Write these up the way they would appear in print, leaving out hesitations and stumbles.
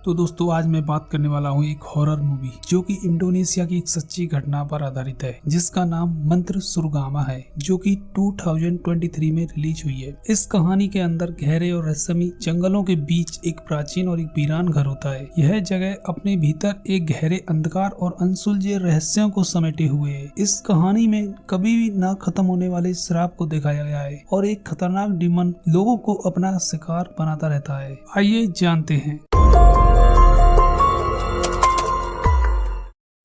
तो दोस्तों आज मैं बात करने वाला हूँ एक हॉरर मूवी जो कि इंडोनेशिया की एक सच्ची घटना पर आधारित है, जिसका नाम मंत्र सुरगामा है, जो कि 2023 में रिलीज हुई है। इस कहानी के अंदर गहरे और रहस्यमयी जंगलों के बीच एक प्राचीन और एक वीरान घर होता है। यह जगह अपने भीतर एक गहरे अंधकार और अनसुलझे रहस्यों को समेटे हुए है। इस कहानी में कभी भी न खत्म होने वाले श्राप को दिखाया गया है और एक खतरनाक डिमन लोगों को अपना शिकार बनाता रहता है। आइए जानते हैं।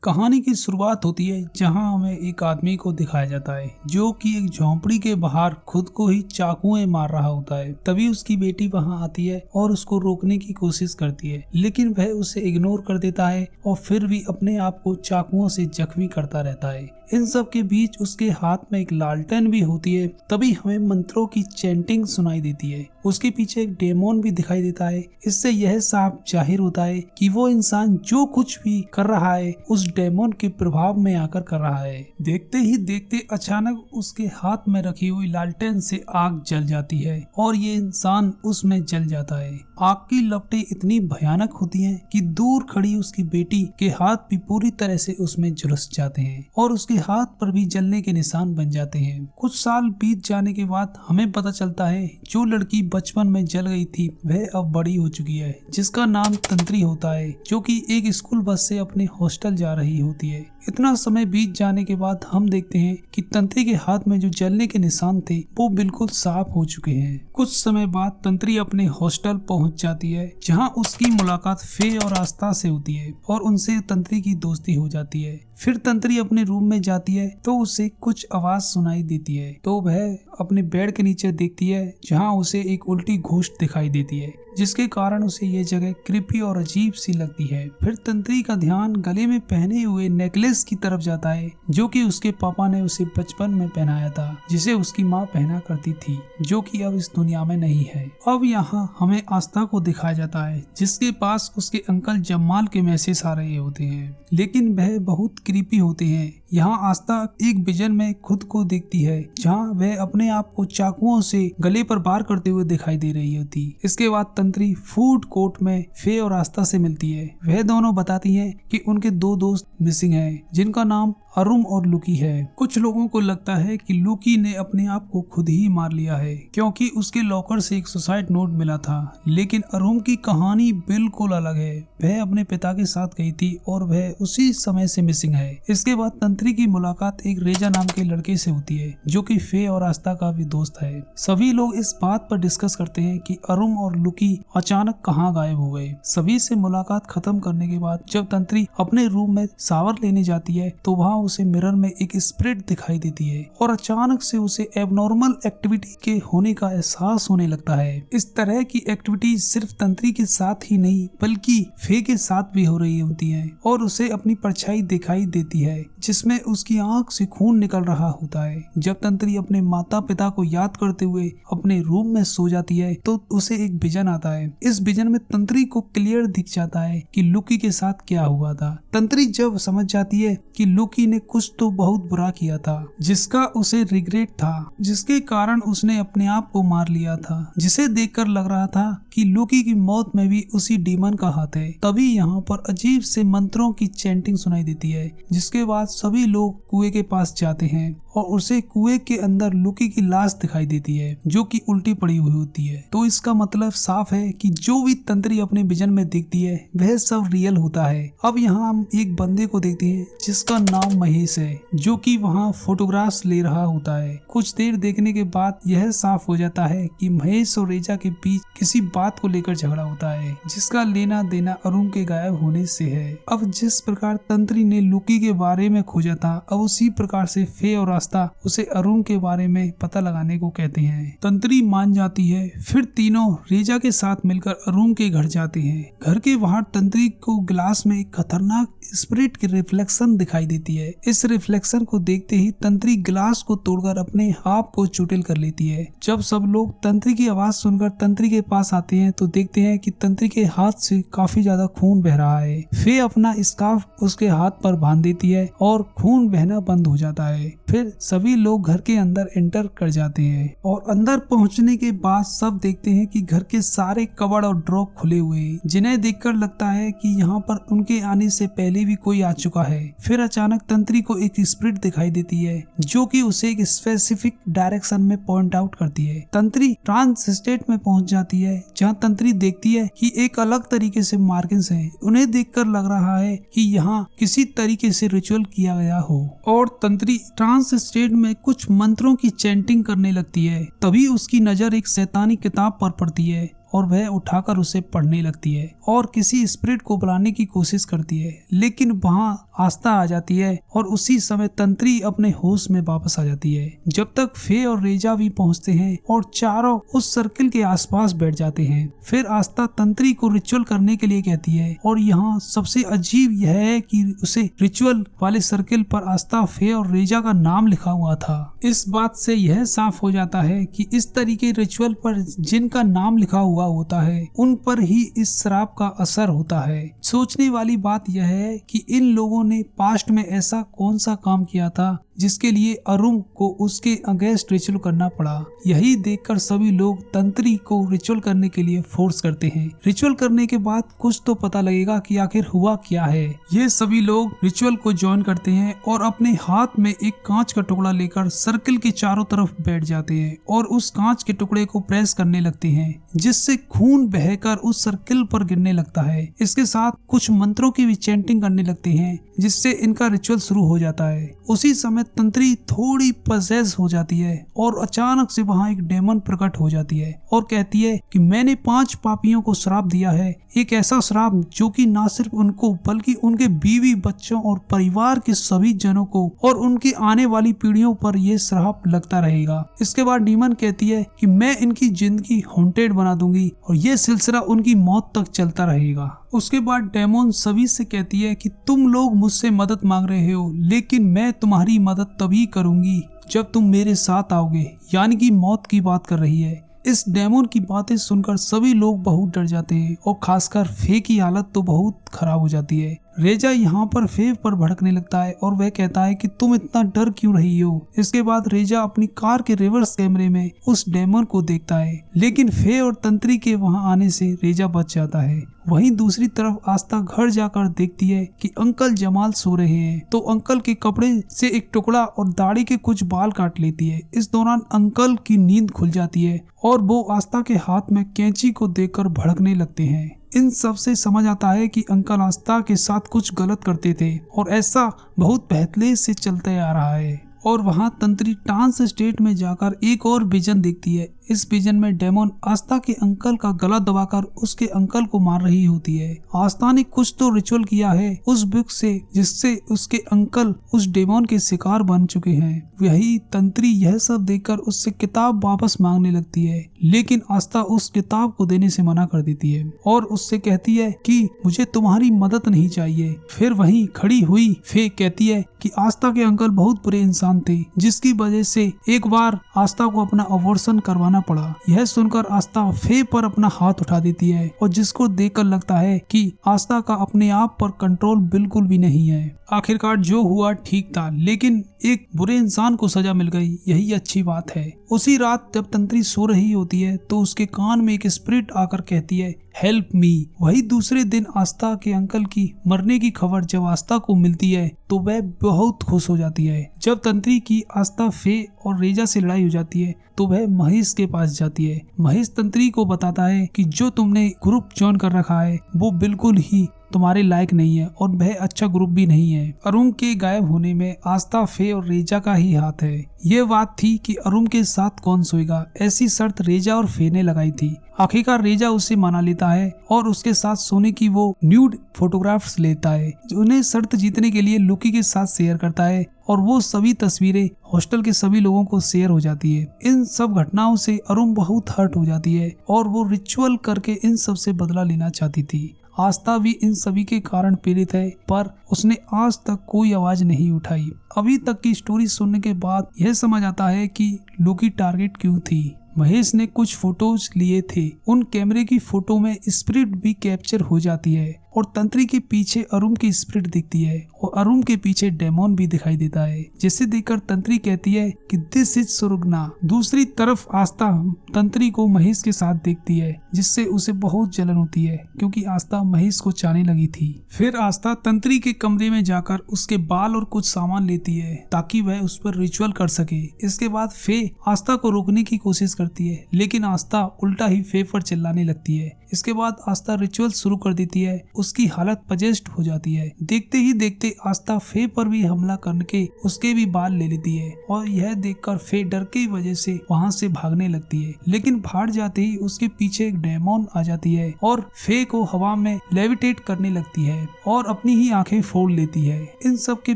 कहानी की शुरुआत होती है जहां हमें एक आदमी को दिखाया जाता है जो कि एक झोंपड़ी के बाहर खुद को ही चाकुएं मार रहा होता है। तभी उसकी बेटी वहां आती है और उसको रोकने की कोशिश करती है, लेकिन वह उसे इग्नोर कर देता है और फिर भी अपने आप को चाकुओं से जख्मी करता रहता है। इन सब के बीच उसके हाथ में एक लालटेन भी होती है। तभी हमें मंत्रों की चैंटिंग सुनाई देती है। उसके पीछे एक डेमोन भी दिखाई देता है। इससे यह साफ जाहिर होता है कि वो इंसान जो कुछ भी कर रहा है उस डेमोन के प्रभाव में आकर कर रहा है। देखते ही देखते अचानक उसके हाथ में रखी हुई लालटेन से आग जल जाती है और ये इंसान उसमें जल जाता है। आग की लपटें इतनी भयानक होती हैं कि दूर खड़ी उसकी बेटी के हाथ भी पूरी तरह से उसमें झुलस जाते हैं और उसके हाथ पर भी जलने के निशान बन जाते हैं। कुछ साल बीत जाने के बाद हमें पता चलता है जो लड़की बचपन में जल गई थी वह अब बड़ी हो चुकी है, जिसका नाम तंत्री होता है, जो कि एक स्कूल बस से अपने हॉस्टल जा रही होती है। इतना समय बीत जाने के बाद हम देखते हैं कि तंत्री के हाथ में जो जलने के निशान थे वो बिल्कुल साफ हो चुके हैं। कुछ समय बाद तंत्री अपने हॉस्टल पहुंच जाती है, जहां उसकी मुलाकात फे और आस्था से होती है और उनसे तंत्री की दोस्ती हो जाती है। फिर तंत्री अपने रूम में जाती है तो उसे कुछ आवाज सुनाई देती है, तो वह अपने बेड के नीचे देखती है जहां उसे एक उल्टी घोस्ट दिखाई देती है, जिसके कारण उसे ये जगह क्रीपी और अजीब सी लगती है। फिर तंत्री का ध्यान गले में पहने हुए नेकलेस की तरफ जाता है जो कि उसके पापा ने उसे बचपन में पहनाया था, जिसे उसकी माँ पहना करती थी, जो कि अब इस दुनिया में नहीं है। अब यहाँ हमें आस्था को दिखाया जाता है जिसके पास उसके अंकल जमाल के मैसेज आ रहे होते हैं, लेकिन वह बहुत क्रीपी होते हैं। यहाँ आस्था एक विजन में खुद को देखती है जहाँ वह अपने आप को चाकुओं से गले पर वार करते हुए दिखाई दे रही होती। इसके बाद तंत्री फूड कोर्ट में फे और आस्था से मिलती है। वह दोनों बताती हैं कि उनके दो दोस्त मिसिंग हैं, जिनका नाम अरुम और लुकी है। कुछ लोगों को लगता है कि लुकी ने अपने आप को खुद ही मार लिया है क्योंकि उसके लॉकर से एक सुसाइड नोट मिला था, लेकिन अरुम की कहानी बिल्कुल अलग है। वह अपने पिता के साथ गई थी और वह उसी समय से मिसिंग है। इसके बाद तंत्री की मुलाकात एक रेजा नाम के लड़के से होती है जो कि फे और आस्था का भी दोस्त है। सभी लोग इस बात पर डिस्कस करते हैं कि अरुम और लुकी अचानक कहाँ गायब हो गए। सभी से मुलाकात खत्म करने के बाद जब तंत्री अपने रूम में शावर लेने जाती है तो वहाँ उसे मिरर में एक स्पिरिट दिखाई देती है और अचानक से उसे एबनॉर्मल एक्टिविटी के होने का एहसास होने लगता है। इस तरह की एक्टिविटीज सिर्फ तंत्री के साथ ही नहीं बल्कि फे के साथ भी हो रही होती है और उसे अपनी परछाई दिखाई देती है जिसमें उसकी आंख से खून निकल रहा होता है। जब तंत्री अपने माता पिता को याद करते हुए अपने रूम में सो जाती है तो उसे एक विजन आता है। इस विजन में तंत्री को क्लियर दिख जाता है कि लुकी के साथ क्या हुआ था। तंत्री जब समझ जाती है कि लुकी ने कुछ तो बहुत बुरा किया था जिसका उसे रिग्रेट था, जिसके कारण उसने अपने आप को मार लिया था, जिसे देखकर लग रहा था कि लुकी की मौत में भी उसी डीमन का हाथ है। तभी यहाँ पर अजीब से मंत्रों की चैंटिंग सुनाई देती है, जिसके बाद सभी लोग कुएं के पास जाते हैं और उसे कुएं के अंदर लुकी की लाश दिखाई देती है जो कि उल्टी पड़ी हुई होती है। तो इसका मतलब साफ है कि जो भी तंत्री अपने विजन में देखती है वह सब रियल होता है। अब यहाँ हम एक बंदे को देखते हैं जिसका नाम महेश है, जो कि वहाँ फोटोग्राफ्स ले रहा होता है। कुछ देर देखने के बाद यह साफ हो जाता है कि महेश और रेजा के बीच किसी बात को लेकर झगड़ा होता है जिसका लेना देना अरुण के गायब होने से है। अब जिस प्रकार तंत्री ने लुकी के बारे में खोजा था, अब उसी प्रकार से फे और आस्था उसे अरुण के बारे में पता लगाने को कहते हैं। तंत्री मान जाती है। फिर तीनों रेजा के साथ मिलकर अरुण के घर जाते हैं। घर के बाहर तंत्री को ग्लास में एक खतरनाक स्पिरिट की रिफ्लेक्शन दिखाई देती है। इस रिफ्लेक्शन को देखते ही तंत्री ग्लास को तोड़कर अपने आप को चुटिल कर लेती है। जब सब लोग तंत्री की आवाज सुनकर तंत्री के पास आते हैं तो देखते हैं कि तंत्री के हाथ से काफी ज्यादा खून बह रहा है। फे अपना स्कार्फ उसके हाथ पर बांध देती है और खून बहना बंद हो जाता है। फिर सभी लोग घर के अंदर एंटर कर जाते हैं और अंदर पहुंचने के बाद सब देखते हैं कि घर के सारे कबर्ड और ड्रॉर खुले हुए हैं, जिन्हें देखकर लगता है कि यहाँ पर उनके आने से पहले भी कोई आ चुका है। फिर अचानक तंत्री को एक स्पिरिट दिखाई देती है जो कि उसे एक स्पेसिफिक डायरेक्शन में पॉइंट आउट करती है। तंत्री ट्रांस स्टेट में पहुंच जाती है जहां तंत्री देखती है कि एक अलग तरीके से मार्किंग्स हैं। उन्हें देखकर लग रहा है कि यहाँ किसी तरीके से रिचुअल किया गया हो और तंत्री ट्रांस स्टेट में कुछ मंत्रों की चैंटिंग करने लगती है। तभी उसकी नजर एक शैतानी किताब पर पड़ती है और वह उठाकर उसे पढ़ने लगती है और किसी स्पिरिट को बुलाने की कोशिश करती है, लेकिन वहां आस्था आ जाती है और उसी समय तंत्री अपने होश में वापस आ जाती है। जब तक फे और रेजा भी पहुंचते हैं और चारों उस सर्किल के आसपास बैठ जाते हैं। फिर आस्था तंत्री को रिचुअल करने के लिए कहती है और यहाँ सबसे अजीब यह है कि उसे रिचुअल वाले सर्किल पर आस्था, फे और रेजा का नाम लिखा हुआ था। इस बात से यह साफ हो जाता है कि इस तरीके रिचुअल पर जिनका नाम लिखा हुआ होता है उन पर ही इस श्राप का असर होता है। सोचने वाली बात यह है कि इन लोगों ने पास्ट में ऐसा कौन सा काम किया था जिसके लिए अरुण को उसके अगेंस्ट रिचुअल करना पड़ा। यही देखकर सभी लोग तंत्री को रिचुअल करने के लिए फोर्स करते हैं। रिचुअल करने के बाद कुछ तो पता लगेगा कि आखिर हुआ क्या है। ये सभी लोग रिचुअल को ज्वाइन करते हैं और अपने हाथ में एक कांच का टुकड़ा लेकर सर्किल के चारों तरफ बैठ जाते हैं और उस कांच के टुकड़े को प्रेस करने लगते हैं, जिससे खून बहकर उस सर्किल पर गिरने लगता है। इसके साथ कुछ मंत्रों की भी चैंटिंग करने लगते हैं, जिससे इनका रिचुअल शुरू हो जाता है। उसी समय तंत्री थोड़ी पजेस हो जाती है और अचानक से वहाँ एक डेमन प्रकट हो जाती है और कहती है कि मैंने 5 पापियों को श्राप दिया है, एक ऐसा श्राप जो कि ना सिर्फ उनको बल्कि उनके बीवी, बच्चों और परिवार के सभी जनों को और उनकी आने वाली पीढ़ियों पर यह श्राप लगता रहेगा। इसके बाद डीमन कहती है कि मैं इनकी जिंदगी हॉन्टेड बना दूंगी और ये सिलसिला उनकी मौत तक चलता रहेगा। उसके बाद डेमोन सभी से कहती है कि तुम लोग मुझसे मदद मांग रहे हो, लेकिन मैं तुम्हारी मदद तभी करूंगी जब तुम मेरे साथ आओगे, यानी कि मौत की बात कर रही है। इस डेमोन की बातें सुनकर सभी लोग बहुत डर जाते हैं और खासकर फे की हालत तो बहुत खराब हो जाती है। रेजा यहाँ पर फे पर भड़कने लगता है और वह कहता है कि तुम इतना डर क्यों रही हो। इसके बाद रेजा अपनी कार के रिवर्स कैमरे में उस डेमन को देखता है, लेकिन फे और तंत्री के वहाँ आने से रेजा बच जाता है। वहीं दूसरी तरफ आस्था घर जाकर देखती है कि अंकल जमाल सो रहे हैं, तो अंकल के कपड़े से एक टुकड़ा और दाढ़ी के कुछ बाल काट लेती है। इस दौरान अंकल की नींद खुल जाती है और वो आस्था के हाथ में कैंची को देखकर भड़कने लगते हैं। इन सब से समझ आता है कि अंकल आस्था के साथ कुछ गलत करते थे और ऐसा बहुत पहले से चलते आ रहा है। और वहाँ तंत्री ट्रांस स्टेट में जाकर एक और विजन देखती है। इस विजन में डेमोन आस्था के अंकल का गला दबाकर उसके अंकल को मार रही होती है। आस्था ने कुछ तो रिचुअल किया है उस बुक से, जिससे उसके अंकल उस डेमोन के शिकार बन चुके हैं। वही तंत्री यह सब देखकर उससे किताब वापस मांगने लगती है, लेकिन आस्था उस किताब को देने से मना कर देती है और उससे कहती है कि मुझे तुम्हारी मदद नहीं चाहिए। फिर वहीं खड़ी हुई फे कहती है कि आस्था के अंकल बहुत बुरे इंसान थे, जिसकी वजह से एक बार आस्था को अपना अबॉर्शन करवाना पड़ा। यह सुनकर आस्था फे पर अपना हाथ उठा देती है और जिसको देखकर लगता है कि आस्था का अपने आप पर कंट्रोल बिल्कुल भी नहीं है। आखिरकार जो हुआ ठीक था, लेकिन एक बुरे इंसान को सजा मिल गई, यही अच्छी बात है। उसी रात जब तंत्री सो रही होती है तो उसके कान में एक स्पिरिट आकर कहती है हेल्प मी। वही दूसरे दिन आस्था के अंकल की मरने की खबर जब आस्था को मिलती है तो वह बहुत खुश हो जाती है। जब तंत्री की आस्था, फे और रेजा से लड़ाई हो जाती है तो वह महेश के पास जाती है। महेश तंत्री को बताता है कि जो तुमने ग्रुप ज्वाइन कर रखा है वो बिल्कुल ही तुम्हारे लायक नहीं है और वह अच्छा ग्रुप भी नहीं है। अरुण के गायब होने में आस्था, फे और रेजा का ही हाथ है। ये बात थी कि अरुण के साथ कौन सोएगा, ऐसी शर्त रेजा और फे ने लगाई थी। आखिरकार रेजा उसे मना लेता है और उसके साथ सोने की वो न्यूड फोटोग्राफ्स लेता है, उन्हें शर्त जीतने के लिए लुकी के साथ शेयर करता है और वो सभी तस्वीरें हॉस्टल के सभी लोगों को शेयर हो जाती है। इन सब घटनाओं से अरुण बहुत हर्ट हो जाती है और वो रिचुअल करके इन सब से बदला लेना चाहती थी। आस्था भी इन सभी के कारण पीड़ित है, पर उसने आज तक कोई आवाज नहीं उठाई। अभी तक की स्टोरी सुनने के बाद यह समझ आता है कि लुकी टारगेट क्यों थी। महेश ने कुछ फोटोज लिए थे। उन कैमरे की फोटो में स्पिरिट भी कैप्चर हो जाती है और तंत्री के पीछे अरुण की स्पिरिट दिखती है और अरुण के पीछे डेमोन भी दिखाई देता है, जिसे देखकर तंत्री कहती है कि दिस इज सुरुगना। दूसरी तरफ आस्था तंत्री को महेश के साथ देखती है, जिससे उसे बहुत जलन होती है क्योंकि आस्था महेश को चाहने लगी थी। फिर आस्था तंत्री के कमरे में जाकर उसके बाल और कुछ सामान लेती है ताकि वह उस पर रिचुअल कर सके। इसके बाद फे आस्था को रोकने की कोशिश करती है, लेकिन आस्था उल्टा ही फे पर चिल्लाने लगती है। इसके बाद आस्था रिचुअल शुरू कर देती है। उसकी हालत पजेस्ट हो जाती है। देखते ही देखते आस्था फे पर भी हमला करके उसके भी बाल ले लेती है और यह देखकर फे डर की वजह से वहां से भागने लगती है, लेकिन भाग जाते ही उसके पीछे एक डेमोन आ जाती है और फे को हवा में लेविटेट करने लगती है और अपनी ही आंखें फोड़ लेती है। इन सब के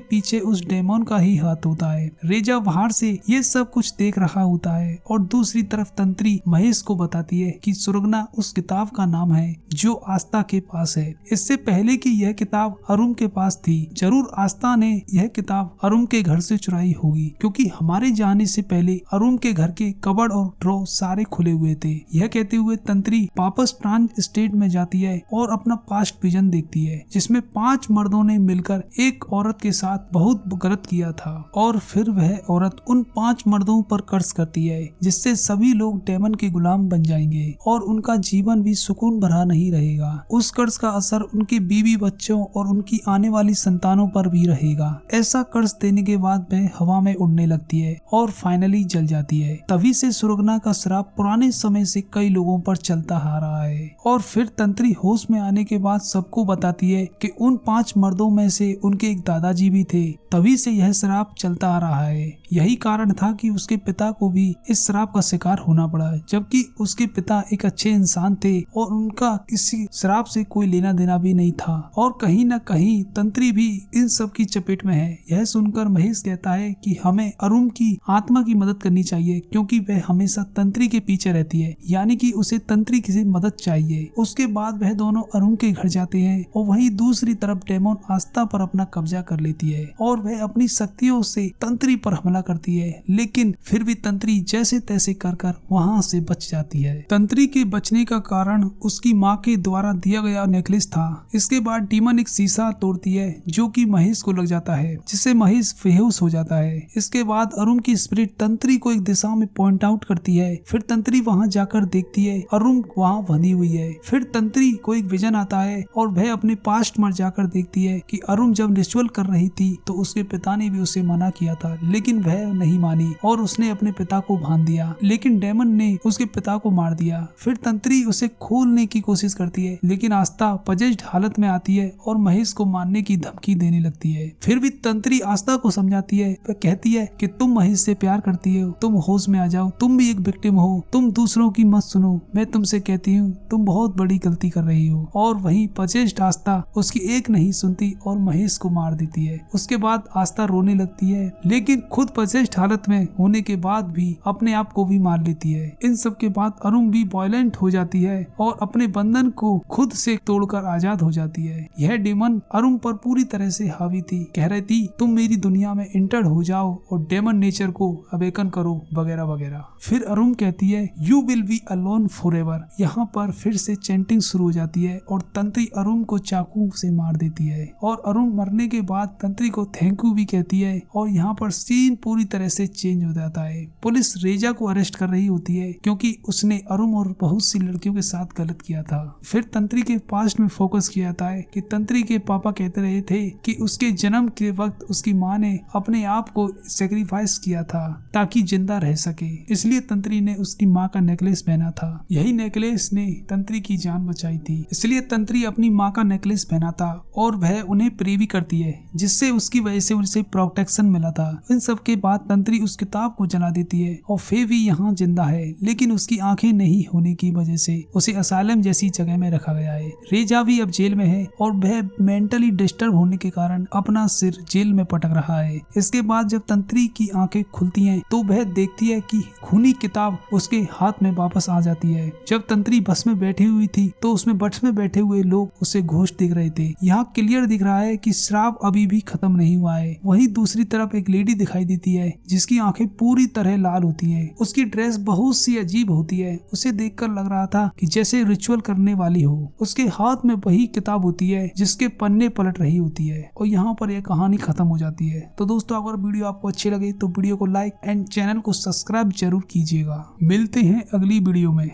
पीछे उस डेमोन का ही हाथ होता है। रेजा बाहर से ये सब कुछ देख रहा होता है और दूसरी तरफ तंत्री महेश को बताती है कि सुरुगना उस किताब का नाम है जो आस्था के पास है। इससे पहले कि यह किताब अरुण के पास थी, जरूर आस्था ने यह किताब अरुण के घर से चुराई होगी, क्योंकि हमारे जाने से पहले अरुण के घर के कबर्ड और ड्रॉ सारे खुले हुए थे। यह कहते हुए तंत्री वापस ट्रांस स्टेट में जाती है और अपना पास्ट विजन देखती है, जिसमें 5 मर्दों ने मिलकर एक औरत के साथ बहुत गलत किया था और फिर वह औरत उन 5 मर्दों पर कर्ज करती है, जिससे सभी लोग डेमन के गुलाम बन जाएंगे और उनका जीवन भी सुकून भरा नहीं रहेगा। उस कर्ज का असर उनके बीवी बच्चों और उनकी आने वाली संतानों पर भी रहेगा। ऐसा कर्ज देने के बाद वह हवा में उड़ने लगती है और फाइनली जल जाती है। तभी से सुरुगना का श्राप पुराने समय से कई लोगों पर चलता आ रहा है और फिर तंत्री होश में आने के बाद सबको बताती है कि उन 5 मर्दों में से उनके एक दादाजी भी थे, तभी से यह श्राप चलता आ रहा है। यही कारण था कि उसके पिता को भी इस श्राप का शिकार होना पड़ा, जबकि उसके पिता एक अच्छे इंसान थे और उनका किसी श्राप से कोई लेना देना भी नहीं था और कहीं न कहीं तंत्री भी इन सब की चपेट में है। यह सुनकर महेश कहता है कि हमें अरुण की आत्मा की मदद करनी चाहिए, क्योंकि वह हमेशा तंत्री के पीछे रहती है, यानी कि उसे तंत्री की मदद चाहिए। उसके बाद वह दोनों अरुण के घर जाते हैं और वहीं दूसरी तरफ डेमोन आस्था पर अपना कब्जा कर लेती है और वह अपनी शक्तियों से तंत्री पर हमला करती है, लेकिन फिर भी तंत्री जैसे तैसे कर वहां से बच जाती है। तंत्री के बचने का कारण उसकी माँ के द्वारा दिया गया नेकलेस था। इसके बाद डीमन एक शीशा तोड़ती है जो कि महेश को लग जाता है, जिससे महेश बेहोश हो जाता है। इसके बाद अरुण की स्पिरिट तंत्री को एक दिशा में पॉइंट आउट करती है। फिर तंत्री वहां जाकर देखती है अरुण वहां बंधी हुई है। फिर तंत्री को एक विजन आता है और वह अपने पास्ट में जाकर देखती है कि अरुण जब रिचुअल कर रही थी तो उसके पिता ने भी उसे मना किया था, लेकिन वह नहीं मानी और उसने अपने पिता को बांध दिया, लेकिन डेमन ने उसके पिता को मार दिया। फिर तंत्री उसे खोलने की कोशिश करती है, लेकिन आस्था पजेस्ड हालत में आती है और महेश को मारने की धमकी देने लगती है। फिर भी तंत्री आस्था को समझाती है। वह कहती है कि तुम महेश से प्यार करती हो, तुम होश में आ जाओ, तुम भी एक विक्टिम हो, तुम दूसरों की मत सुनो, मैं तुमसे कहती हूँ तुम बहुत बड़ी गलती कर रही हो। और वहीं पजेस्ड आस्था उसकी एक नहीं सुनती और महेश को मार देती है। उसके बाद आस्था रोने लगती है, लेकिन खुद पजेस्ड हालत में होने के बाद भी अपने आप को भी मार लेती है। इन सब के बाद अरुण भी वायलेंट हो जाती है और अपने बंधन को खुद से तोड़कर आजाद हो जाती है। यह डेमन अरुण पर पूरी तरह से हावी थी, कह रही थी तुम मेरी दुनिया में इंटर हो जाओ और डेमन नेचर को अवेकन करो वगैरह वगैरह। फिर अरुण कहती है you will be alone forever. यहाँ पर फिर से चैंटिंग शुरू हो जाती है और तंत्री अरुण को चाकू से मार देती है और अरुण मरने के बाद तंत्री को थैंक यू भी कहती है और यहाँ पर सीन पूरी तरह से चेंज हो जाता है। पुलिस रेजा को अरेस्ट कर रही होती है क्योंकि उसने अरुण और बहुत सी लड़कियों के साथ गलत किया था। फिर तंत्री के पास्ट में फोकस किया जाता है कि तंत्री के पापा कहते रहे थे कि उसके जन्म के वक्त उसकी माँ ने अपने आप को सेक्रीफाइस किया था ताकि जिंदा रह सके, इसलिए तंत्री ने उसकी माँ का नेकलेस पहना था। यही नेकलेस ने तंत्री की जान बचाई थी, इसलिए तंत्री अपनी माँ का नेकलेस पहना था और वह उन्हें प्रे भी करती है, जिससे उसकी वजह से उसे प्रोटेक्शन मिला था। इन सब के बाद तंत्री उस किताब को जला देती है और फे भी यहाँ जिंदा है, लेकिन उसकी आंखें नहीं होने की वजह से उसे असाइलम जैसी जगह में रखा गया है। रेजा भी अब जेल में है और वह मेंटली डिस्टर्ब होने के कारण अपना सिर जेल में पटक रहा है। इसके बाद जब तंत्री की आंखें खुलती हैं तो वह देखती है कि खूनी किताब उसके हाथ में वापस आ जाती है। जब तंत्री बस में बैठी हुई थी तो उसमें बस में बैठे हुए लोग उसे घोष दिख रहे थे। यहाँ क्लियर दिख रहा है कि श्राप अभी भी खत्म नहीं हुआ है। वहीं दूसरी तरफ एक लेडी दिखाई दी दिखती है जिसकी आंखें पूरी तरह लाल होती है। उसकी ड्रेस बहुत सी अजीब होती है। उसे देखकर लग रहा था कि जैसे रिचुअल करने वाली हो। उसके हाथ में वही किताब होती है जिसके पन्ने पलट रही होती है और यहाँ पर यह कहानी खत्म हो जाती है। तो दोस्तों, अगर वीडियो आपको अच्छी लगे तो वीडियो को लाइक एंड चैनल को सब्सक्राइब जरूर कीजिएगा। मिलते हैं अगली वीडियो में।